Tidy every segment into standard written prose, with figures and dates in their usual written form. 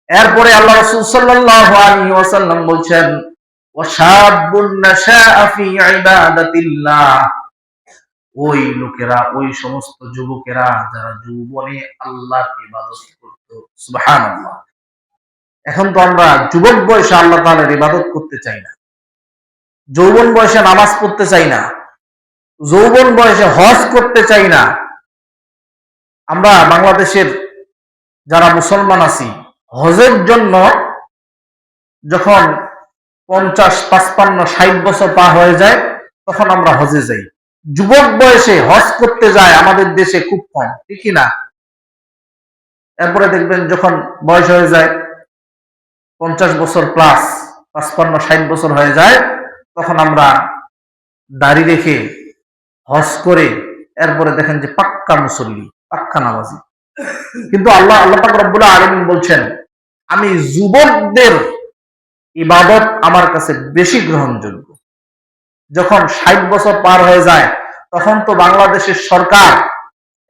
এরপরে আল্লাহ রাসূল সাল্লাল্লাহু আলাইহি ওয়াসাল্লাম বলছেন, ওয়াশাবুন নাশাআ ফি ইবাদাতিল্লাহ, ওই লোকেরা, ওই সমস্ত যুবকেরা যারা যৌবনে আল্লাহর ইবাদত করত। সুবহানাল্লাহ। এখন তো আমরা যুবক বয়সে আল্লাহ তাআলার ইবাদত করতে চাই না, যৌবন বয়সে নামাজ পড়তে চাই না, যৌবন বয়সে হজ করতে চাই না। আমরা বাংলাদেশের যারা মুসলমান আছি, হজের জন্য যখন 50, 55, 60 বছর পার হয়ে যায় তখন আমরা হজে যাই। যুবক বয়সে হজ করতে যায় আমাদের দেশে খুব কম, ঠিক না? এরপরে দেখবেন যখন বয়স হয়ে যায় 50 বছর প্লাস, 55, 60 বছর হয়ে যায়, তখন আমরা দাড়ি রেখে হজ করে এরপরে দেখেন যে পাক্কা মুসল্লি, পাক্কা নামাজি। কিন্তু আল্লাহ পাক রব্বুল আলামিন বলছেন, আমি যুবকদের ইবাদত আমার কাছে বেশি গ্রহণযোগ্য। যখন 60 বছর পার হয়ে যায় তখন তো বাংলাদেশের সরকার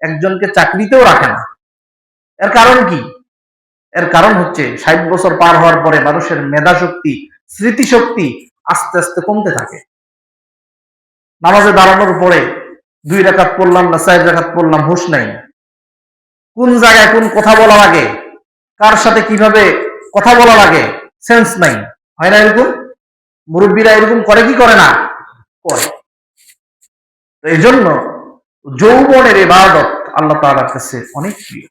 একজনকে চাকরিতেও রাখে না। এর কারণ কি? এর কারণ হচ্ছে 60 বছর পার হওয়ার পরে মানুষের মেধা শক্তি, স্মৃতিশক্তি আস্তে আস্তে কমতে থাকে। নামাজে দাঁড়ানোর পরে 2 রাকাত পড়লাম না 4 রাকাত পড়লাম, হুঁশ নাই। কোন জায়গায় কোন কথা বলা লাগে, কার সাথে কিভাবে কথা বলা লাগে, সেন্স নাই। হয় না এরকম? মুরব্বীরা এরকম করে কি করে না? করে। তো এই জন্য যৌবনের ইবাদত আল্লাহ তাআলার কাছে অনেক প্রিয়।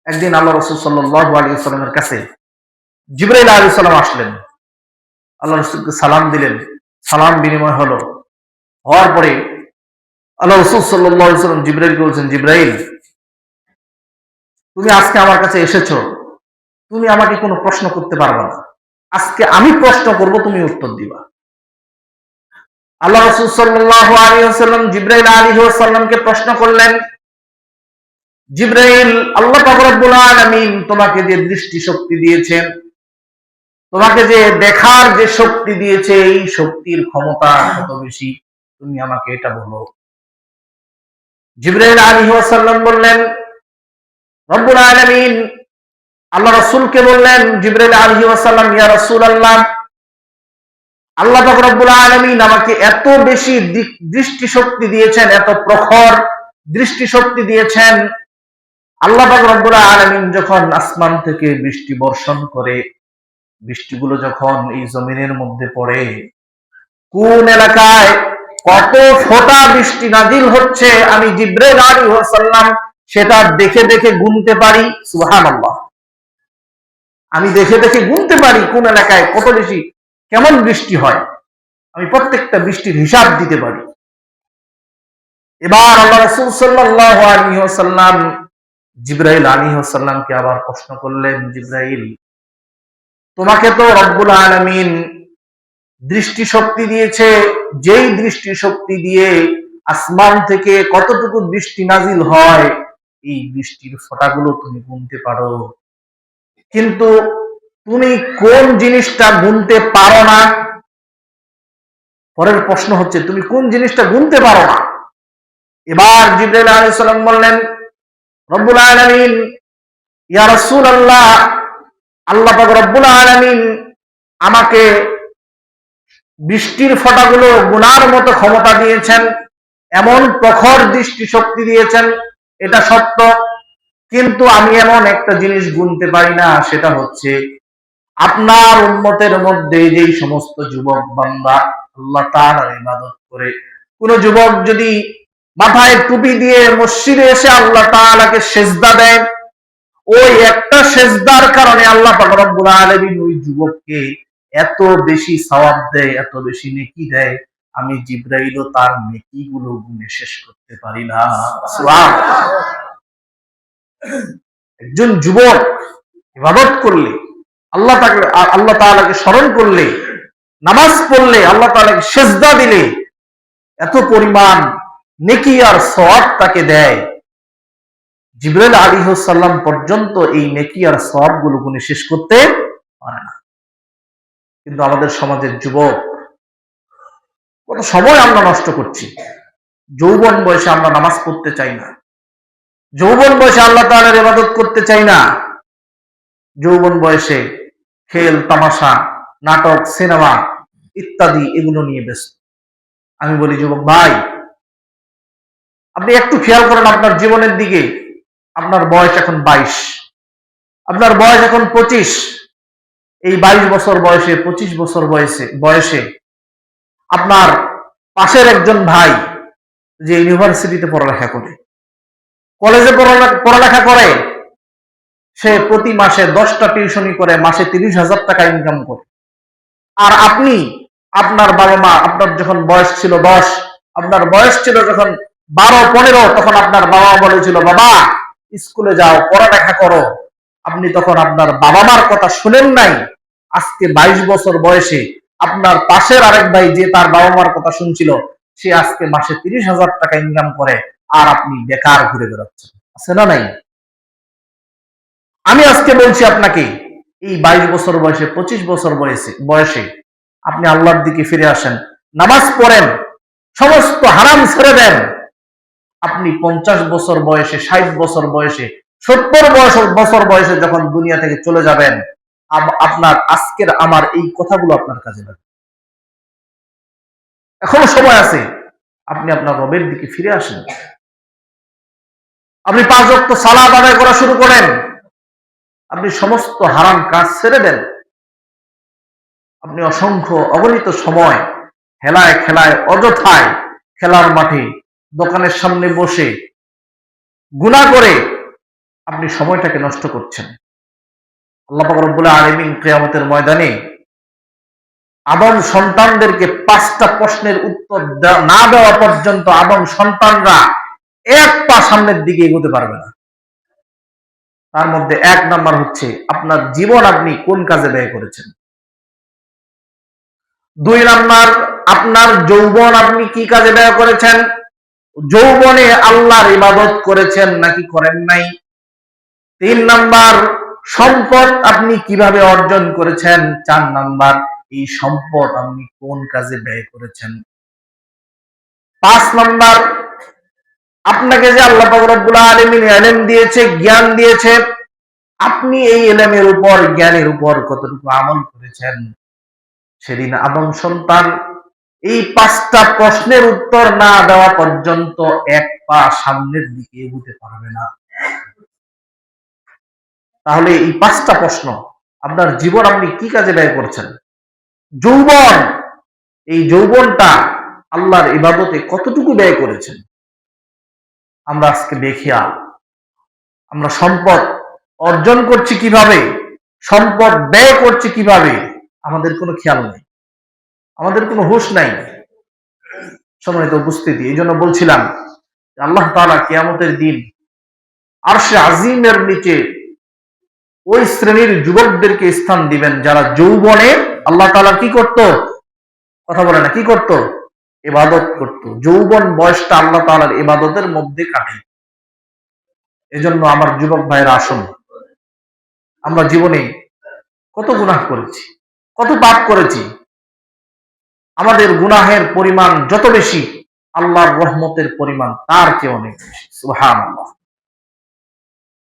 একদিন আল্লাহ রাসূল সাল্লাল্লাহু আলাইহি ওয়াসাল্লামের কাছে জিবরাইল আলাইহিস সালাম আসলেন। আল্লাহ রাসূলকে সালাম দিলেন, সালাম বিনিময় হলো। হওয়ার পরে আল্লাহ রাসূল সাল্লাল্লাহু আলাইহি ওয়াসাল্লাম জিবরাইলকে বলছেন, জিবরাইল, তুমি আজকে আমার কাছে এসেছো, তুমি আমাকে কোনো প্রশ্ন করতে পারবে না। আজকে আমি প্রশ্ন করব, তুমি উত্তর দিবা। আল্লাহ রাসূল সাল্লাল্লাহু আলাইহি ওয়াসাল্লাম জিবরাইল আলাইহিস সালামকে প্রশ্ন করলেন, জিবরাইল, আল্লাহ পাক রব্বুল আলামিন তোমাকে যে দৃষ্টি শক্তি দিয়েছেন, তোমাকে যে দেখার যে শক্তি দিয়েছে, এই শক্তির ক্ষমতা কত বেশি, তুমি আমাকে এটা বলো। জিবরাইল আলাইহিস সালাম বললেন, রব্বুল আলামিন আল্লাহ রাসূলকে বললেন, জিবরাইল আলাইহিস সালাম, ইয়া রাসূলুল্লাহ, আল্লাহ পাক রব্বুল আলামিন আমাকে এত বেশি দৃষ্টি শক্তি দিয়েছেন, এত প্রখর দৃষ্টি শক্তি দিয়েছেন। আল্লাহ পাক রব্বুল আলামিন যখন আসমান থেকে বৃষ্টি বর্ষণ করে, বৃষ্টিগুলো যখন এই জমিনের মধ্যে পড়ে, কোন এলাকায় কত ফোঁটা বৃষ্টি নাজিল হচ্ছে আমি জিবরাইল আলাইহিস সালাম সেটা দেখে দেখে গুনতে পারি। সুবহানাল্লাহ। আমি দেখে দেখে গুনতে পারি কোন এলাকায় কত বেশি কেমন বৃষ্টি হয়, আমি প্রত্যেকটা বৃষ্টির হিসাব দিতে পারি। এবার আল্লাহ রাসূল সাল্লাল্লাহু আলাইহি ওয়াসাল্লাম জিবরাইল আলাইহিস সালামকে আবার প্রশ্ন করলেন, জিবরাইল, তোমাকে তো রব্বুল আলামিন দৃষ্টি শক্তি দিয়েছে, যেই দৃষ্টি শক্তি দিয়ে আসমান থেকে কতটুকু বৃষ্টি নাজিল হয় এই বৃষ্টির ফোঁটাগুলো তুমি গুনতে পারো, কিন্তু তুমি কোন জিনিসটা গুনতে পারো না? পরের প্রশ্ন হচ্ছে, তুমি কোন জিনিসটা গুনতে পারো না? এবার জিবরাইল আলাইহিস সালাম বললেন, রব্বুল আলামিন, ইয়া রাসূলুল্লাহ, আল্লাহ পাক রব্বুল আলামিন আমাকে বৃষ্টির ফোঁটাগুলো গুনার মতো ক্ষমতা দিয়েছেন, এমন প্রখর দৃষ্টি শক্তি দিয়েছেন, এটা সত্য। কিন্তু আমি এমন একটা জিনিস গুনতে পারি না, সেটা হচ্ছে আপনার উম্মতের মধ্যে যেই সমস্ত যুবক বান্দা আল্লাহ তাআলার ইবাদত করে, কোন যুবক যদি মাথায় টুপি দিয়ে মসজিদে এসে আল্লাহ তাআলাকে সিজদা দেয়, ওই একটা সিজদার কারণে আল্লাহ পাক রব্বুল আলামিন ওই যুবককে এত বেশি সওয়াব দেয়, এত বেশি নেকি দেয়, আমি জিবরাইলও তার নেকিগুলো গুনে শেষ করতে পারি না। সুবহানাল্লাহ। একজন যুবক ইবাদত করলে, আল্লাহ তাআলাকে স্মরণ করলে, নামাজ পড়লে, আল্লাহ তাআলাকে সিজদা দিলে এত পরিমাণ নেকি আর সওয়াব তাকে দেয়, জিবরাইল আলাইহিস সালাম পর্যন্ত এই নেকি আর সওয়াবগুলো গুনে শেষ করতে পারে না। কিন্তু আমাদের সমাজের যুবক, কত সময় আমরা নষ্ট করছি। যৌবন বয়সে আমরা নামাজ পড়তে চাই না, যৌবন বয়সে আল্লাহ তাআলার ইবাদত করতে চাই না, যৌবন বয়সে খেল তামাশা, নাটক, সিনেমা ইত্যাদি এগুলো নিয়ে ব্যস্ত। আমি বলি, যুবক ভাই, আপনি একটু খেয়াল করেন আপনার জীবনের দিকে। আপনার বয়স এখন 22, আপনার বয়স এখন 25। এই 22 বছর বয়সে, 25 বছর বয়সে আপনার পাশের একজন ভাই যে ইউনিভার্সিটিতে পড়ালেখা করে, কলেজে পড়ালেখা করে, সে প্রতি মাসে 10টা টিউশনি করে মাসে 30,000 টাকা ইনকাম করে। আর আপনি, আপনার বাবা মা, আপনার যখন বয়স ছিল 10, আপনার বয়স ছিল যখন 12-15, তখন আপনার বাবা বলেছিল, বাবা স্কুলে যাও, পড়ালেখা করো। আপনি তখন আপনার বাবা মার কথা শুনেন নাই। আজকে 22 বছর বয়সে আপনার পাশের আরেক ভাই যে তার বাবা মার কথা শুনছিল, সে আজকে মাসে 30,000 টাকা ইনকাম করে, আর আপনি বেকার ঘুরে বেড়াচ্ছেন। আছে না নাই? আমি আজকে বলছি আপনাকে, এই 22 বছর বয়সে, 25 বছর বয়সে আপনি আল্লাহর দিকে ফিরে আসেন, নামাজ পড়েন, সমস্ত হারাম ছেড়ে দেন। আপনি 50 বছর বয়সে, 60 বছর বয়সে, 70 বছর বয়সে যখন দুনিয়া থেকে চলে যাবেন, আপনার আজকের আমার এই কথাগুলো আপনার কাজে লাগবে। এখনো সময় আছে, আপনি আপনার রবের দিকে ফিরে আসেন। আপনি 5 ওয়াক্ত সালাত আদায় করা শুরু করেন। আপনি সমস্ত হারাম কাজ ছেড়ে দেন। আপনি অসংখ্য অগণিত সময় হেলায় খেলায়, অযথায় খেলার মাঠে, দোকানের সামনে বসে গুনাহ করে আপনি সময়টাকে নষ্ট করছেন। আল্লাহ পাক রব্বুল আলামিন কিয়ামতের ময়দানে আদম সন্তানদেরকে 5টা প্রশ্নের উত্তর না দেওয়া পর্যন্ত আদম সন্তানরা এক পা সামনের দিকে এগোতে পারবে না। তার মধ্যে 1 নাম্বার হচ্ছে আপনার জীবন আপনি কোন কাজে ব্যয় করেছেন। 2 নাম্বার, আপনার যৌবন আপনি কি কাজে ব্যয় করেছেন। যৌবনে আল্লাহর ইবাদত করেছেন নাকি করেন নাই। 3 নাম্বার, সম্পদ আপনি কিভাবে অর্জন করেছেন। 4 নাম্বার, এই সম্পদ আপনি কোন কাজে ব্যয় করেছেন। 5 নাম্বার, আপনাকে যে আল্লাহ পাক রব্বুল আলামিন ইলম দিয়েছে, জ্ঞান দিয়েছে, আপনি এই ইলমের উপর, জ্ঞানের উপর কতটুকু আমল করেছেন। সেদিন আদম সন্তান এই 5টা প্রশ্নের উত্তর না দেওয়া পর্যন্ত এক পা সামনের দিকে এগোতে পারবে না। তাহলে এই 5টা প্রশ্ন, আপনার জীবন আপনি কি কাজে ব্যয় করছেন। যৌবন, এই যৌবনটা আল্লাহর ইবাদতে কতটুকু ব্যয় করেছেন। আমরা আজকে বেখেয়াল। আমরা সম্পদ অর্জন করছি কিভাবে, সম্পদ ব্যয় করছি কিভাবে, আমাদের কোনো খেয়াল নেই, আমাদের কোনো হুঁশ নাই। সম্মানিত উপস্থিতি, এই জন্য বলছিলাম আল্লাহ তাআলা কিয়ামতের দিন আরশে আজিমের নিচে ওই শ্রেণীর যুবকদেরকে স্থান দিবেন যারা যৌবনে আল্লাহ তাআলা কি করত, কথা বলে না, কি করত, ইবাদত করত। যৌবন বয়সটা আল্লাহ তাআলার ইবাদতের মধ্যে কাটে। এজন্য আমার যুবক ভাইরা, আসুন, আমরা জীবনে কত গুনাহ করেছি, কত পাপ করেছি। আমাদের গুনাহের পরিমাণ যত বেশি, আল্লাহর রহমতের পরিমাণ তার চেয়ে অনেক বেশি। সুবহানাল্লাহ।